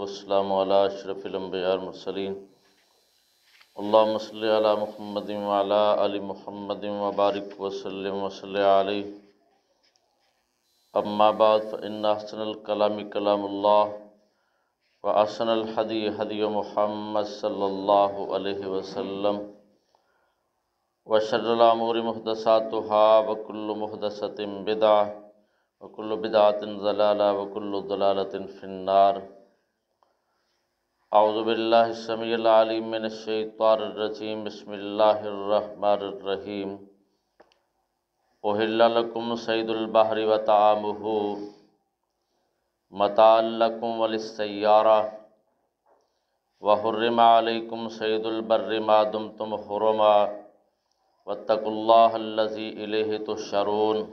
والسلام علی اشرف الانبیاء والمرسلین اللہم صلی علی محمد وعلی آل محمد وبارک وسلم وصلی علیہ اما بعد فإن احسن الکلام کلام اللہ وأحسن الحدی حدی محمد صلی اللہ علیہ وسلم وشر الامور محدثاتها وکل محدثۃ بدعہ وکل بدعۃ ضلالہ وکل ضلالۃ فی النار۔ اعوذ باللہ السمیع العلیم من الشیطان الرجیم، بسم اللہ الرحمن الرحیم۔ احل لکم صید البحر وطعامہ متاعا لکم وللسیارہ وحرم علیکم صید البر ما دمتم حرما واتقوا اللہ الذی الیہ تحشرون۔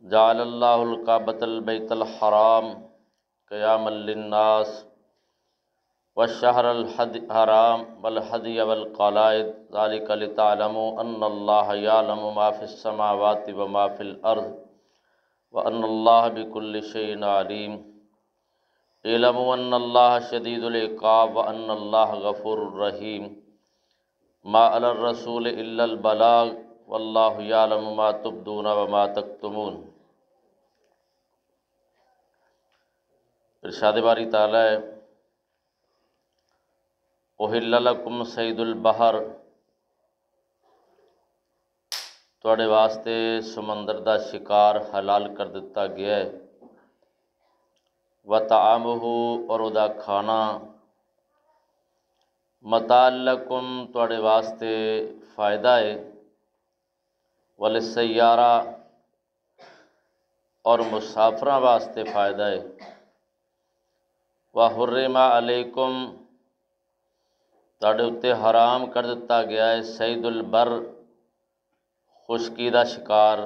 جعل اللہ الکعبۃ البیت الحرام قیاما للناس والشہر الحرام والہدی والقلائد ذلک لتعلموا ان اللہ یعلم ما فی السماوات وما فی الارض وان اللہ بکل شیء علیم۔ اعلموا ان اللہ شدید العقاب وان اللہ غفور رحیم۔ ما علی الرسول الا البلاغ واللہ یعلم ما تبدون وما تکتمون۔ ارشاد باری تعالیٰ ہے احل لکم صید البحر، تواڈے واسطے سمندر دا شکار حلال کر دتا گیا ہے، وطعامہ اور او دا کھانا، متاع لکم تواڈے واسطے فائدہ ہے، وللسیارہ اور مسافراں واسطے فائدہ ہے، وحرم علیکم تواڈے اتے حرام کر دتا گیا ہے صید البر خشکی دا شکار،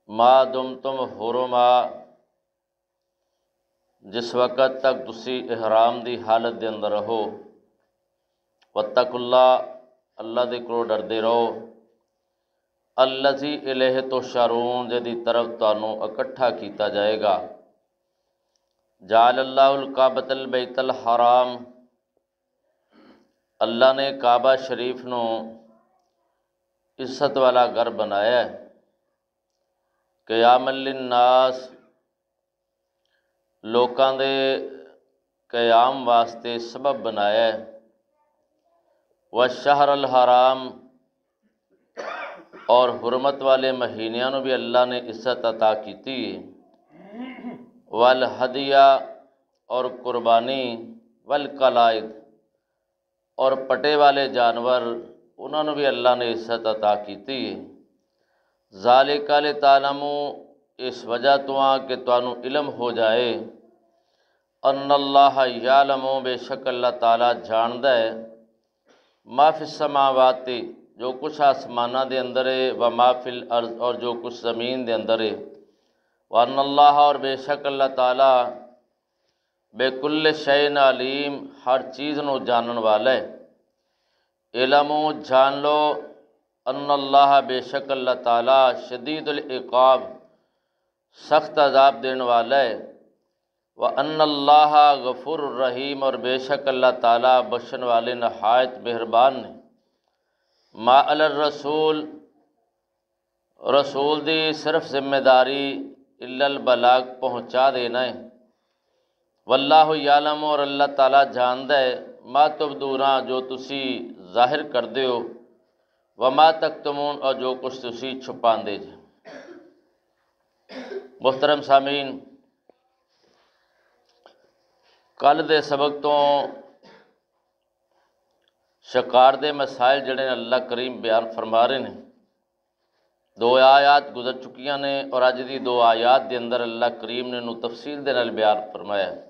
ما دمتم حرما جس وقت تک تسی احرام دی حالت دے اندر رہو، واتقوا اللہ اللہ دے کولوں ڈردے رہو، الذی الیہ تحشرون جدی طرف تانوں اکٹھا کیتا جائے گا۔ جعل اللہ الکعبۃ البیت الحرام، اللہ نے کعبہ شریف نو عزت والا گھر بنایا ہے، قیام للناس لوکاں دے قیام واسطے سبب بنایا ہے، والشہر الحرام اور حرمت والے مہینیاں نو بھی اللہ نے عزت عطا کیتی ہے، والہدیہ اور قربانی، والقلائد اور پٹے والے جانور انہوں نے بھی اللہ نے عزت عطا کیتی ہے۔ ذالک لتعلموا اس وجہ تو کہ تانوں علم ہو جائے، ان اللہ یعلم بے شک اللہ تعالیٰ جاندا ہے، ما فی السماوات جو کچھ آسمانہ دے اندر ہے، وما فی الارض اور جو کچھ زمین دے اندر ہے، وان اللہ اور بے شک اللہ تعالیٰ بے کل شیء علیم ہر چیز نو جانن والا ہے۔ علمو جان لو ان اللہ بے شک اللہ تعالیٰ شدید العقاب سخت عذاب دینے والا ہے، وان اللہ غفور الرحیم اور بے شک اللہ تعالیٰ بخشن والے نہایت مہربان نے۔ ما علی الرسول رسول دی صرف ذمہ داری الا البلاغ پہنچا دینا ہے، واللہ یعلم اور اللہ تعالیٰ جاندا ہے ما تبدون جو تسی ظاہر کردے ہو، وما تکتمون اور جو کچھ تسی چھپاندے جے۔ محترم سامعین، کل دے سبق تو شکار دے مسائل جڑے اللہ کریم بیان فرما رہے ہیں، دو آیات گزر چکیاں نے اور اج دی دو آیات دے اندر اللہ کریم نے نو تفصیل دے نال بیان فرمایا ہے۔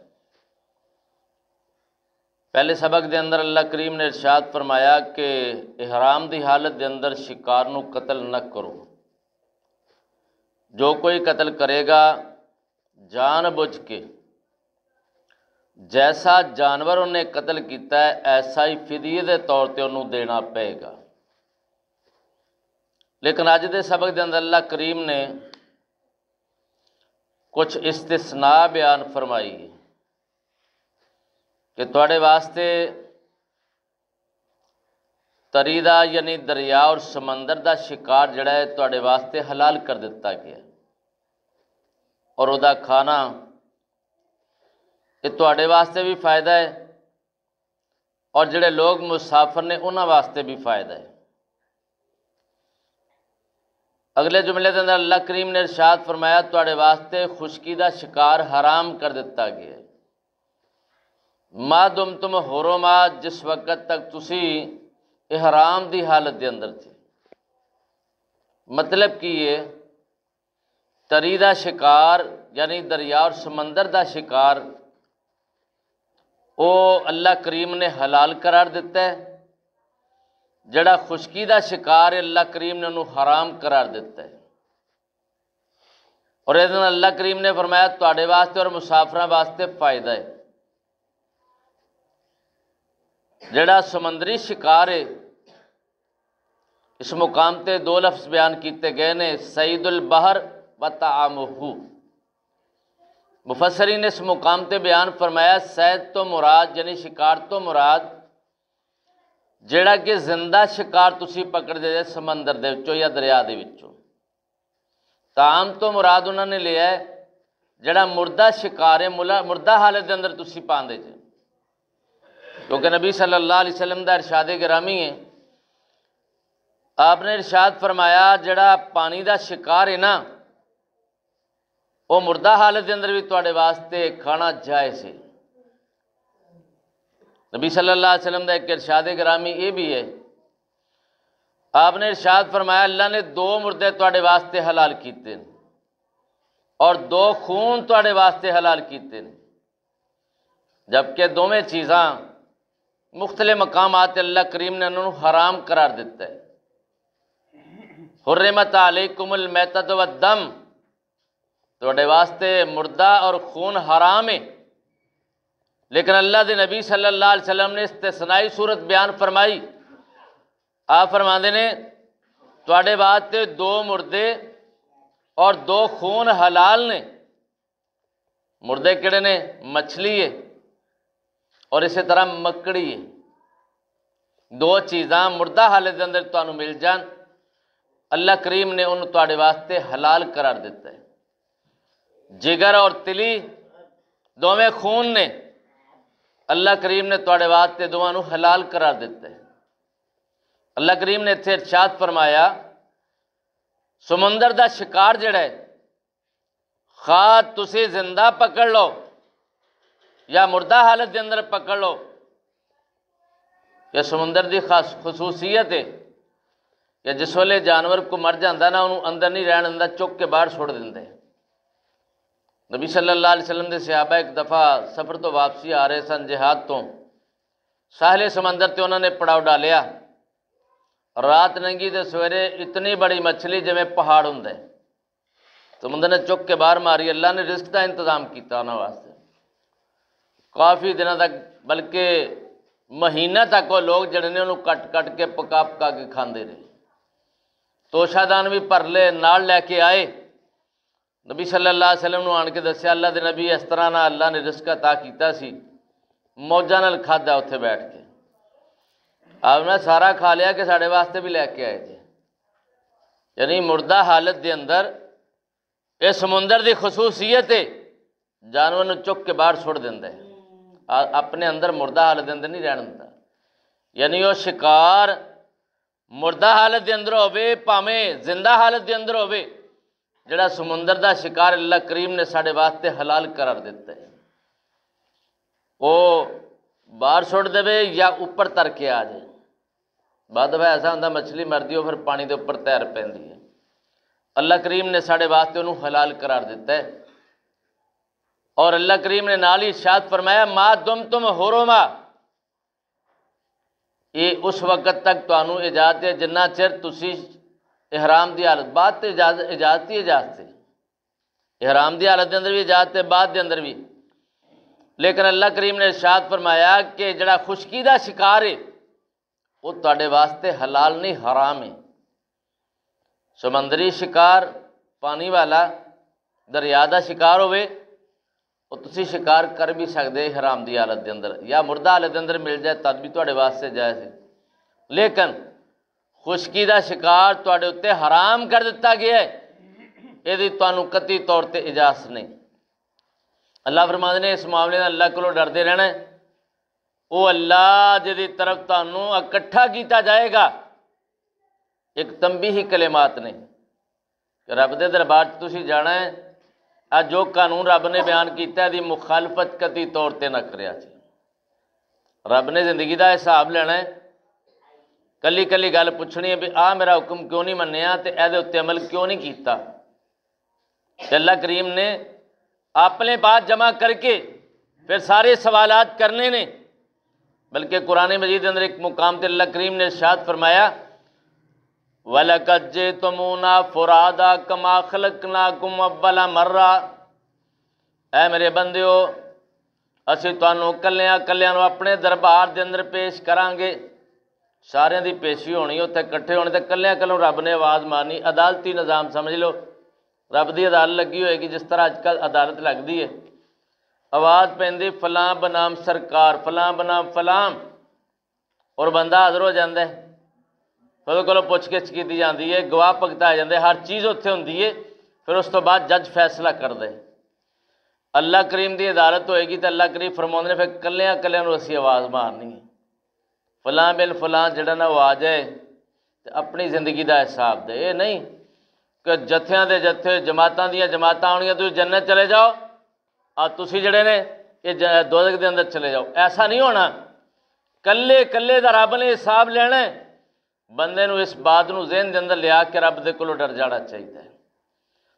پہلے سبق دے اندر اللہ کریم نے ارشاد فرمایا کہ احرام دی حالت دے اندر شکار نو قتل نہ کرو، جو کوئی قتل کرے گا جان بوجھ کے، جیسا جانور انہیں قتل کیتا ہے ایسا ہی فدیے دے طور تے انہوں دینا پائے گا۔ لیکن اج دے سبق دے اندر اللہ کریم نے کچھ استثناء بیان فرمائی ہے۔ کہ تواڈے واسطے تری دا یعنی دریا اور سمندر دا شکار جڑا ہے تواڈے واسطے حلال کر دیتا گیا، اور او دا کھانا یہ تواڈے واسطے بھی فائدہ ہے، اور جڑے لوگ مسافر نے انہاں واسطے بھی فائدہ ہے۔ اگلے جملے کے اندر اللہ کریم نے ارشاد فرمایا تواڈے واسطے خشکی دا شکار حرام کر دیتا گیا ہے، ما دم تم حرما، جس وقت تک تسی احرام دی حالت دے اندر تھی۔ مطلب کہ یہ تری دا شکار یعنی دریا اور سمندر دا شکار او اللہ کریم نے حلال قرار دیتا ہے، جڑا خشکی دا شکار ہے اللہ کریم نے انہوں حرام قرار دیتا ہے۔ اور اذن اللہ کریم نے فرمایا تواڈے واسطے اور مسافراں واسطے فائدہ ہے۔ جڑا سمندری شکار ہے اس مقام تے دو لفظ بیان کیتے گئے نے، سید البحر و طعامہ۔ مفسرین نے اس مقام تے بیان فرمایا سید تو مراد یعنی شکار تو مراد جڑا کہ زندہ شکار تسی پکڑ دے سمندر دے وچوں یا دریا دے وچوں۔ طعام تو مراد انہوں نے لیا ہے جڑا مردہ شکار ہے، مردہ حالت دے اندر تسی پاندے جے، کیونکہ نبی صلی اللہ علیہ وسلم دا ارشاد گرامی ہے، آپ نے ارشاد فرمایا جڑا پانی دا شکار ہے نا وہ مردہ حالت دے اندر بھی تواڈے واسطے کھانا جائز ہے۔ نبی صلی اللہ علیہ وسلم دا ایک ارشاد گرامی یہ بھی ہے، آپ نے ارشاد فرمایا اللہ نے دو مردے تواڈے واسطے حلال کیتے ہیں اور دو خون تواڈے واسطے حلال کیتے ہیں، جبکہ دونوں چیزاں مختلف مقامات اللہ کریم نے انہوں حرام قرار دیتا ہے۔ حرمت علیکم المیتۃ والدم، تواڈے واسطے مردہ اور خون حرام ہے، لیکن اللہ دے نبی صلی اللہ علیہ وسلم نے استثنائی صورت بیان فرمائی۔ آپ فرماندے نے تواڈے واسطے دو مردے اور دو خون حلال نے۔ مردے کہڑے نے؟ مچھلی ہے اور اسی طرح مکڑی ہے۔ دو چیزاں مردہ حالت دے اندر تانوں مل جان، اللہ کریم نے انہوں تواڈے واسطے حلال قرار دیتا ہے۔ جگر اور تلی دوویں خون نے، اللہ کریم نے تواڈے واسطے دونوں حلال قرار دیتا ہے۔ اللہ کریم نے اتنے ارشاد فرمایا سمندر دا شکار جڑا ہے خواہ تسی زندہ پکڑ لو یا مردہ حالت دے اندر پکڑ لو، یہ سمندر دی خاص خصوصیت ہے کہ جس ویلے جانور کو مر جاندہ نا انہوں اندر نہیں رہن دیندا، چک کے باہر چھوڑ دیندے۔ نبی صلی اللہ علیہ وسلم دے صحابہ ایک دفعہ سفر تو واپسی آ رہے سن جہاد تو، ساحل سمندر تے انہوں نے پڑاؤ ڈالیا، رات ننگی تے سویرے اتنی بڑی مچھلی جویں پہاڑ ہوندا ہے سمندر نے چک کے باہر ماری۔ اللہ نے رزق کا انتظام کیتا انہاں واسطے، کافی دنوں تک بلکہ مہینہ تک وہ لوگ جڑے نے انہوں کٹ کٹ کے پکا پکا کے کھاندے رہے۔ توشہ دان بھی پر لے نال لے کے آئے، نبی صلی اللہ علیہ وسلم نے آن کے دسیا اللہ دے نبی اس طرح نہ اللہ نے رزق عطا کیتا سی، موجاں نال کھادا اتھے بیٹھ کے۔ آپ نے سارا کھا لیا کہ ساڑے واسطے بھی لے کے آئے تھے۔ یعنی مردہ حالت دے اندر یہ سمندر دی خصوصیت ہے، جانور نے چک کے باہر چھوڑ دیندہ ہے، اپنے اندر مردہ حالت دے اندر نہیں رہن دیتا۔ یعنی وہ شکار مردہ حالت دے اندر ہوئے پاویں زندہ حالت دے اندر ہوئے، جڑا سمندر دا شکار اللہ کریم نے ساڑے واسطے حلال قرار دیتا ہے، وہ باہر چھوڑ دے یا اوپر تر کے آ جائے۔ بعد دفعہ ایسا ہوتا مچھلی مردی ہو پھر پانی دے اوپر تیر پیندی ہے، اللہ کریم نے ساڑے واسطے انہوں حلال قرار دیتا ہے۔ اور اللہ کریم نے نال ہی ارشاد فرمایا ما دم تم حرما، یہ اس وقت تک تانوں اجازت ہے جنہ چر تسی احرام دی حالت، بعد تے اجازت ہی اجازت ہے، احرام دی حالت دے اندر بھی اجازت ہے، بعد دے اندر بھی، لیکن اللہ کریم نے ارشاد فرمایا کہ جڑا خشکی دا شکار ہے وہ تواڈے واسطے حلال نہیں حرام ہے۔ سمندری شکار پانی والا دریا دا شکار ہوئے وہ تسی شکار کر بھی سکتے حرام دی حالت دے اندر یا مردہ حالت دے اندر مل جائے تد بھی تواڈے واسطے جائز ہے، لیکن خشکی دا شکار تواڈے اتے حرام کر دیتا گیا ہے، یہ تانوں قطعی طور تے اجازت نہیں۔ اللہ فرماندے نے اس معاملے میں اللہ کو ڈردے رہنا ہے، وہ اللہ جدی طرف تانوں اکٹھا کیتا جائے گا۔ ایک تنبیہی کلمات نے کہ رب دے دربار تسی جانا ہے، آج جو قانون رب نے بیان کیتا ہے دی مخالفت قطعی طور تے نہ کریا جی۔ رب نے زندگی دا حساب لینا ہے، کلی کلی گل پوچھنی ہے بھی میرا حکم کیوں نہیں منیا تے اے دے اتے عمل کیوں نہیں کیتا۔ کہ اللہ کریم نے اپنے بات جمع کر کے پھر سارے سوالات کرنے نے، بلکہ قرآن مجید کے اندر ایک مقام تے اللہ کریم نے ارشاد فرمایا وَلَقَدْ جِئْتُمُونَا فُرَادَىٰ كَمَا خَلَقْنَاكُمْ أَوَّلَ مَرَّةٍ، اے میرے بندیو اسی تانوں کلیاں کلیاں اپنے دربار دے اندر پیش کران گے، سارے دی پیشی ہونی اتنے کٹھے ہونے تے کلیاں کلوں رب نے آواز مارنی، عدالتی نظام سمجھ لو، رب دی عدالت لگی ہوئے گی جس طرح اج کل عدالت لگتی ہے، آواز پیندی فلاں بنام سرکار، فلاں بنام فلاں، اور بندہ حاضر ہو جاندہ ہے، پھر وہ پوچھ گچھ کی جاندی ہے، گواہ پکتائے جاندے، ہر چیز اتنے ہوندی ہے، پھر اس تو بعد جج فیصلہ کر دے۔ اللہ کریم دی عدالت ہوئے گی تو اللہ کریم فرماندے نے پھر کلیاں کلیاں نوں اسی آواز مارنی ہے، فلاں بن فلاں جڑا نہ وہ آ جائے تو اپنی زندگی دا حساب دے، یہ نہیں کہ جتھیاں دے جتھے جماعتاں دیاں جماعتاں آنگیاں تسی جنت چلے جاؤ تسی جڑے نے یہ دوزخ دے اندر چلے جاؤ، ایسا نہیں ہونا۔ کلے کلے دا رب نے حساب لینا ہے، بندے نو اس بات نو ذہن دے اندر لیا کہ رب دے کولوں ڈر جانا چاہیے۔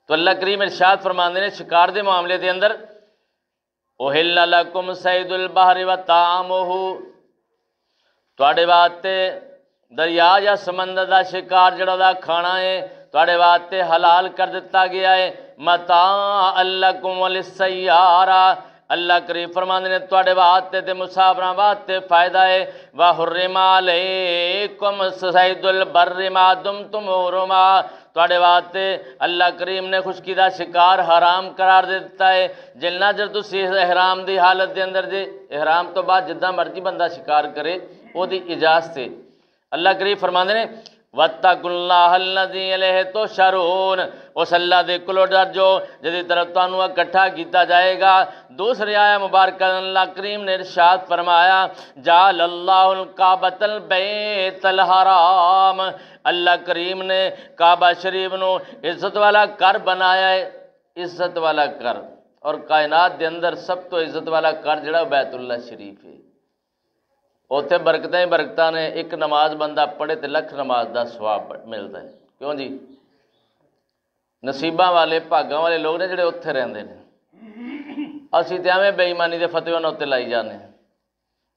تو اللہ کریم ارشاد فرماندے نے شکار دے معاملے دے اندر اُحِلَّ لَكُمْ صَيْدُ الْبَحْرِ وَطَعَامُهُ، تواڈے واسطے دریا یا سمندر دا شکار جڑا دا کھانا ہے تواڈے واسطے حلال کر دیتا گیا ہے، متاع لکم وللسیارہ، اللہ کریم فرماندے نے تواڈے واسطے تے مسافراں واسطے فائدہ ہے، وحرم علیکم صید البر ما دمتم حرما، تواڈے واسطے اللہ کریم نے خشکی دا شکار حرام قرار دے دیتا ہے، جنہ چر تسی احرام دی حالت دے اندر جے، احرام تو بعد جداں مرضی بندہ شکار کرے وہ دی اجازت ہے۔ اللہ کریم فرماندے نے وَاتَّقُوا اللَّهَ الَّذِي إِلَيْهِ تُحْشَرُونَ، اس اللہ دے کولوں ڈر جو جدی طرف تانوں اکٹھا کیتا جائے گا۔ دوسری آیہ مبارکہ اللہ کریم نے ارشاد فرمایا جعل اللہ الکعبۃ البیت الحرام، اللہ کریم نے کعبہ شریف نو عزت والا گھر بنایا ہے، عزت والا گھر، اور کائنات دے اندر سب تو عزت والا گھر جڑا بیت اللہ شریف ہے، اوتھے برکتاں ہی برکتاں نے، ایک نماز بندہ پڑھے تے لکھ نماز دا ثواب ملتا ہے، کیوں جی؟ نصیباں والے بھاگاں والے لوگ نے جڑے اوتھے رہندے نے، اسی تے ایویں بے ایمانی دے فتوی انہاں تے لائی جانے،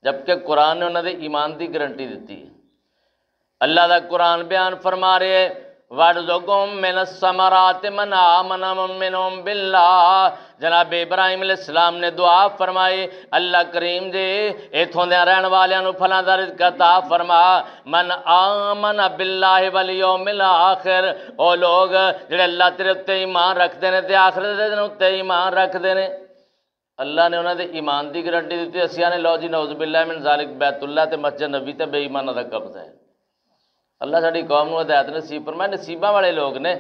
جبکہ قرآن نے انہاں دے ایمان دی گارنٹی دیتی ہے۔ اللہ دا قرآن بیان فرما رہے وَارْزُقْهُم مِّنَ الثَّمَرَاتِ مَنْ آمَنَ مِنْهُم بِاللَّهِ، جناب ابراہیم علیہ السلام نے دعا فرمائی اللہ کریم جی ایتھوں دے رہن والیاں نو پھلاں دا رزق عطا فرما، من آمن باللہ والیوم الآخر، او لوگ جڑے اللہ تیرے اتے ایمان رکھ دے نے تے آخرت دے دن اتے ایمان رکھ دے نے، اللہ نے انہاں دے ایمان دی گارنٹی دیتی، اسیاں نے لو جی نعوذ باللہ من ذالک بیت اللہ تے مسجد نبی تے بے ایماناں دا قبضہ ہے۔ اللہ ساڈی قوم نو ہدایت نصیب فرمائے، نصیباں والے لوگ نے،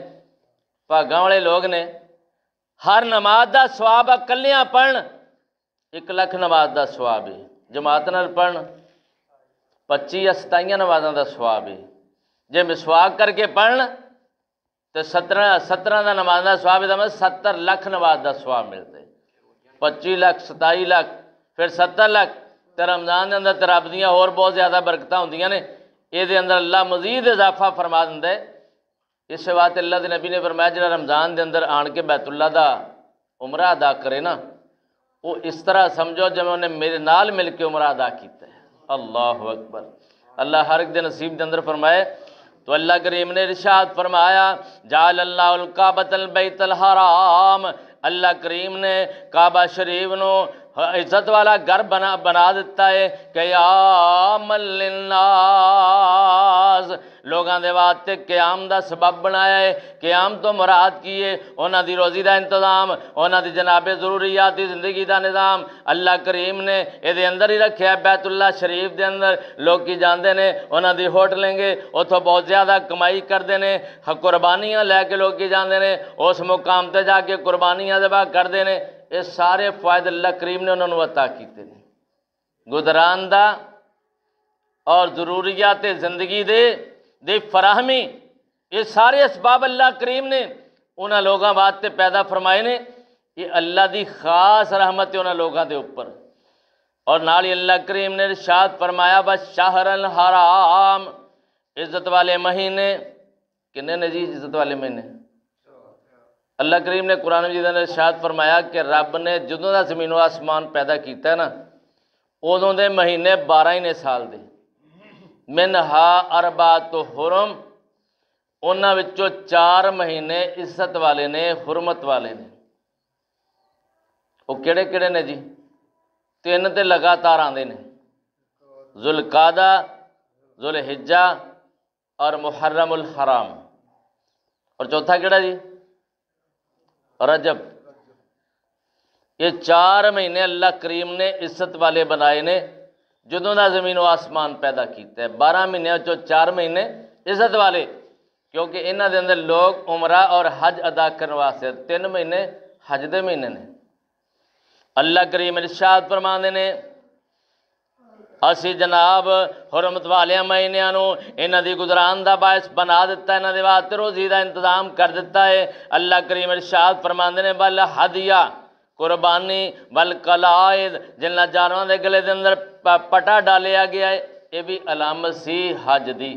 بھاگاں والے لوگ نے، ہر نماز دا ثواب اکلیاں پڑھن 1 لکھ نماز دا ثواب ہے، جماعت نال پڑھن 25 یا 27 نمازاں دا ثواب ہے، جے مسواک کر کے پڑھن تے 17 دا نماز دا ثواب ہے، مطلب 70 لکھ نماز دا ثواب ملتا ہے، 25 لکھ 27 لکھ پھر 70 لکھ، تے رمضان دے اندر تے رب دیاں ہور بہت زیادہ برکتاں ہوندیاں نے، یہ دے اندر اللہ مزید اضافہ فرما دیندا ہے۔ اس بات اللہ دے نبی نے فرمایا جڑا رمضان دے اندر آن کے بیت اللہ دا عمرہ ادا کرے نا، وہ اس طرح سمجھو جب انہیں میرے نال مل کے عمرہ ادا کیتا ہے۔ اللہ اکبر، اللہ ہر ایک دے نصیب دے اندر فرمائے۔ تو اللہ کریم نے ارشاد فرمایا جعل اللہ الکعبۃ البیت الحرام، اللہ کریم نے کعبہ شریف نو عزت والا گھر بنا دیتا ہے قیام للناس، لوگاں دے واسطے قیام دا سبب بنایا ہے۔ قیام تو مراد کی ہے انہاں دی روزی دا انتظام، انہاں دی جناب ضروریاتی زندگی دا نظام اللہ کریم نے اے دے اندر ہی رکھیا ہے۔ بیت اللہ شریف دے اندر لوگ کی جاندے نے انہاں دی ہوٹلیں گے، اتھوں بہت زیادہ کمائی کردے نے، قربانیاں لے کے لوگ کی جاندے نے، اس مقام تے جا کے قربانیاں ذبح کردے نے۔ یہ سارے فائد اللہ کریم نے انہوں نے عطا کیتے ہیں۔ گزران دا اور ضروریات زندگی دے فراہمی، یہ سارے اسباب اللہ کریم نے انہاں لوگاں واسطے پیدا فرمائے نے۔ یہ اللہ دی خاص رحمت ہے انہاں لوگاں دے اوپر۔ اور نال ہی اللہ کریم نے ارشاد فرمایا بس شہر الحرام، عزت والے مہینے کنے نے جی؟ عزت والے مہینے اللہ کریم نے قرآن مجید نے ارشاد فرمایا کہ رب نے جدوں دا زمین و آسمان پیدا کیتا ہے نا، ادوں دے مہینے 12 ہی نے سال دے، منہا اربعۃ حرم، انہاں وچوں 4 مہینے عزت والے نے، حرمت والے نے۔ وہ کیڑے کیڑے نے جی؟ 3 تے لگاتار آندے نے، ذوالقعدہ، ذوالحجہ اور محرم الحرام۔ اور چوتھا کیڑا جی؟ رجب۔ یہ 4 مہینے اللہ کریم نے عزت والے بنائے نے جدوں دا زمین و آسمان پیدا کیتا ہے۔ 12 مہینے چوں 4 مہینے عزت والے، کیونکہ انہاں دے اندر لوگ عمرہ اور حج ادا کرنے واسطے 3 مہینے حج دے مہینے نے۔ اللہ کریم ارشاد فرماندے نے اسی جناب حرمت والیاں مہینیاں نو انہاں دی گزران دا باعث بنا دیتا ہے، انہاں دے واسطے روزی دا انتظام کر دیتا ہے۔ اللہ کریم ارشاد فرماندے نے بل ہدیہ، قربانی، بل قلائد، جنہاں جانوراں دے گلے دے اندر پٹا ڈالیا گیا ہے، یہ بھی علامت سی حج دی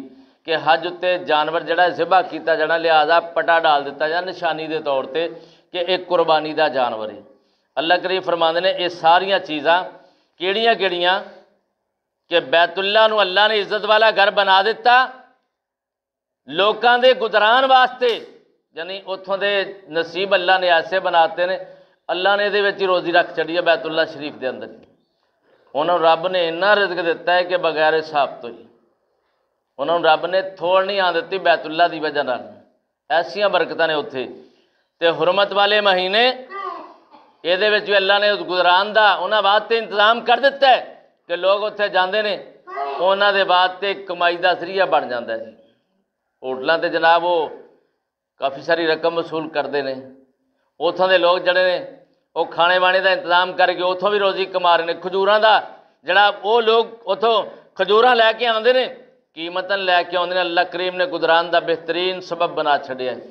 کہ حج تے جانور جڑا ذبح کیتا جانا، لہذا پٹا ڈال دیتا جا نشانی دے طور تے کہ ایک قربانی دا جانور ہے۔ اللہ کریم فرماندے نے یہ ساریاں چیزاں کیڑیاں کیڑیاں کہ بیت اللہ نو اللہ نے عزت والا گھر بنا دیتا لوکاں دے گزران واسطے، یعنی اتھوں دے نصیب اللہ نے ایسے بناتے نے، اللہ نے دے وچ روزی رکھ چڑی ہے بیت اللہ شریف دے اندر۔ انہوں رب نے اتنا رزق دیتا ہے کہ بغیر حساب تو ہی انہوں رب نے تھوڑ نہیں آن دیتی بیت اللہ دی وجہ نال، ایسیاں برکتاں نے اتھے۔ تے حرمت والے مہینے یہ دے وچ اللہ نے گزران دا انہاں واسطے انتظام کر دیتا ہے کہ لوگ اتھے جاندے نے، انہاں دے واسطے کمائی دا ذریعہ بن جاندا ہے جی۔ ہوٹلاں تے جناب وہ کافی ساری رقم وصول کردے نے، اتھوں دے لوگ جڑے نے وہ کھانے وانے دا انتظام کر کے اتھوں بھی روزی کما رہے نے۔ کھجوراں دا جڑا وہ لوگ اتھوں کھجوراں لے کے آندے نے، قیمتاں لے کے آندے نے، اللہ کریم نے گزران دا بہترین سبب بنا چھڑیا ہے۔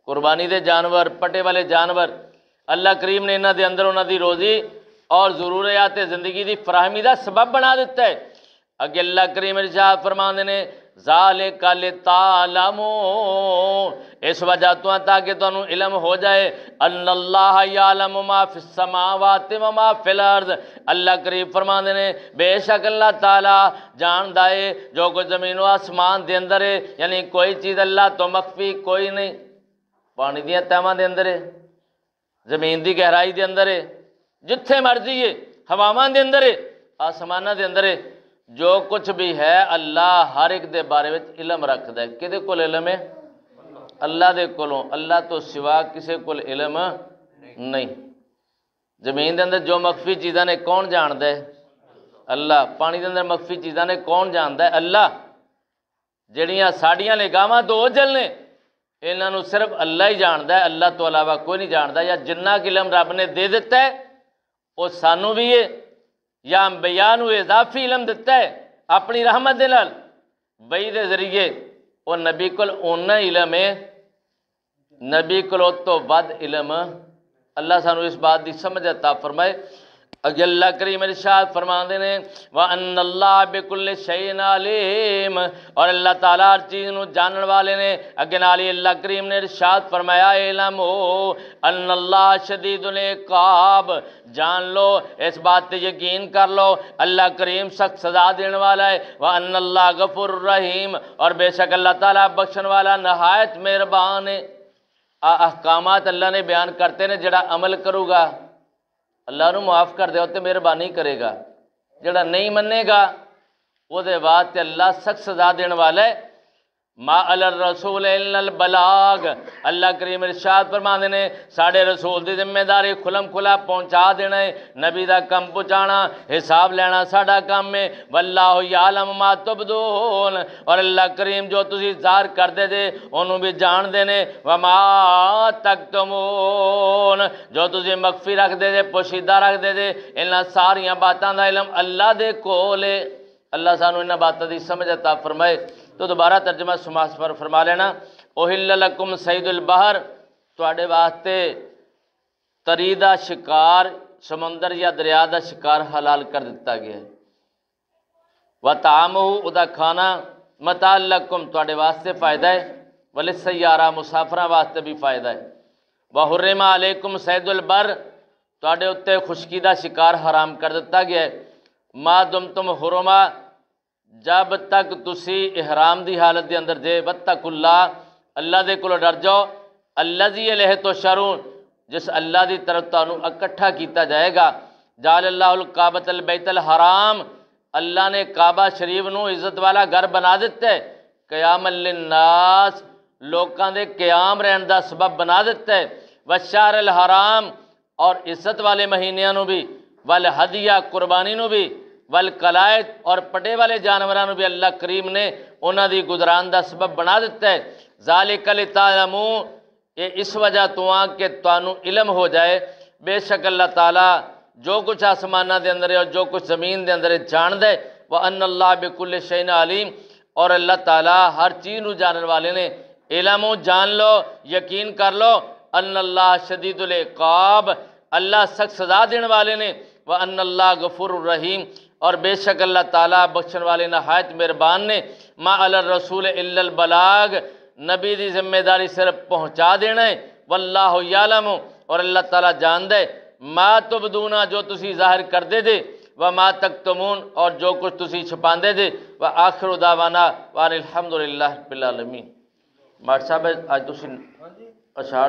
قربانی دے جانور، پٹے والے جانور، اللہ کریم نے انہاں دے اندر انہاں دی روزی اور ضروریات زندگی دی فراہمی دا سبب بنا دیتا ہے۔ اگے اللہ کریم ارشاد فرماندے نے ذالک لتعلموا، اس وجہ تو تاکہ تانوں علم ہو جائے، ان اللہ یعلم ما فی السماوات و ما فی الارض، اللہ کریم فرماندے نے بے شک اللہ تعالی جاندا ہے جو کچھ زمین و آسمان دے اندر ہے، یعنی کوئی چیز اللہ تو مخفی کوئی نہیں۔ پانی دیاں تہواں دے اندر ہے، زمین دی گہرائی دے اندر ہے، جتھے مرضی ہے، ہواواں دے اندر ہے، آسماناں دے اندر ہے، جو کچھ بھی ہے اللہ ہر ایک دے بارے میں علم رکھدا ہے۔ کدے کول علم ہے؟ اللہ دے کولوں، اللہ تو سوا کسے کول علم نہیں۔ زمین دے اندر جو مخفی چیزاں نے کون جاندا ہے؟ اللہ۔ پانی دے اندر مخفی چیزاں نے کون جاندا ہے؟ اللہ۔ جڑیاں ساڈیاں نگاہاں دو جل نے انہاں نوں صرف اللہ ہی جاندا ہے، اللہ تو علاوہ کوئی نہیں جاندا۔ یا جنہ علم رب نے دے دیتا ہے وہ سانوں بھی ہے، یا انبیاء نوں اضافی علم دیتا ہے اپنی رحمت دے نال، وحی دے ذریعے وہ نبی کول اونا علم ہے، نبی کول تو ود علم۔ اللہ سانوں اس بات دی سمجھ عطا فرمائے۔ اگے اللہ کریم ارشاد فرماندے نے وَأَنَّ اللَّهَ بِكُلِّ شَيْءٍ عَلِيمٌ، اور اللہ تعالیٰ ہر چیز نو جانن والے نے۔ اگے نال ہی اللہ کریم نے ارشاد فرمایا اعلم ان اللہ شدید العقاب، جان لو اس بات تے یقین کر لو اللہ کریم سخت سزا دینے والا ہے۔ وَأَنَّ اللَّهَ غَفُورٌ رَحِيمٌ، اور بے شک اللہ تعالیٰ بخشن والا نہایت مہربان ہے۔ احکامات اللہ نے بیان کرتے نے، جڑا عمل کرو گا اللہ نو معاف کر دے تے مہربانی کرے گا، جڑا نہیں منے گا وہ دے بعد تے اللہ سخت سزا دین والا ہے۔ ما علی الرسول الا البلاغ، اللہ کریم ارشاد فرماندے نے ساڑھے رسول دی ذمہ داری کھلم کھلا پہنچا دینا ہے، نبی دا کم پہنچانا، حساب لینا ساڑھا کام ہے۔ واللہ یعلم ما تبدون، اور اللہ کریم جو تسی ظاہر کر دے دے انہوں بھی جان دینے، وما تکتمون، جو تسی مخفی رکھ دے دے پوشیدہ رکھ دے دے، انہاں ساریاں باتاں دا علم اللہ دے کولے۔ اللہ سانو انہاں باتاں دی سمجھ عطا فرمائے۔ تو دوبارہ ترجمہ فرما لینا، اوہل لکم صید البحر، تواڈے واسطے تری دا شکار، سمندر یا دریا دا شکار حلال کر دیتا گیا ہے۔ وطعامہ، ادا کھانا، متاع لکم، تواڈے واسطے فائدہ ہے، وللسیارہ، مسافراں واسطے بھی فائدہ ہے۔ وحرم علیکم صید البر، تواڈے اتے خشکی دا شکار حرام کر دیتا گیا ہے۔ ما دمتم حرما، جب تک تسی احرام دی حالت دے اندر جے، واتقوا اللہ، اللہ دے کولوں ڈر جاؤ، الذی الیہ تحشرون، جس اللہ دی طرف تانوں اکٹھا کیتا جائے گا۔ جعل اللہ الکعبۃ البیت الحرام، اللہ نے کعبہ شریف نو عزت والا گھر بنا دیتا ہے، قیام للناس، لوکاں دے قیام رہن دا سبب بنا دیتا ہے، والشہر الحرام، اور عزت والے مہینیاں نو بھی، والہدیہ، قربانی نو بھی، والقلائد، اور پٹے والے جانوراں نو بھی اللہ کریم نے انہاں دی گزران دا سبب بنا دیتا ہے۔ ذالک لتعلموا، یہ اس وجہ تو کہ تانوں علم ہو جائے، بے شک اللہ تعالیٰ جو کچھ آسمانہ دے اندر ہے اور جو کچھ زمین دے اندر ہے جان دے، وَأَنَّ اللَّهَ بِكُلِّ شَيْءٍ عَلِيمٌ، اور اللہ تعالیٰ ہر چیز نو جانن والے نے۔ علم جان لو، یقین کر لو، ان اللہ شدید العقاب، اللہ سخت سزا دین والے نے، وَأَنَّ اللَّهَ غفور الرحیم، اور بے شک اللہ تعالیٰ بخشن والے نہایت مہربان نے۔ ما علی الرسول الا البلاغ، نبی دی ذمہ داری صرف پہنچا دینا ہے، واللہ یعلم، اور اللہ تعالیٰ جان دے، ما تبدونا، جو تسی ظاہر کر دے دے، وما تکتمون، اور جو کچھ تسی چھپان دے دے۔ وآخر دعوانا وان الحمدللہ رب العالمین۔ ماٹ صاحب آج تسی اشعار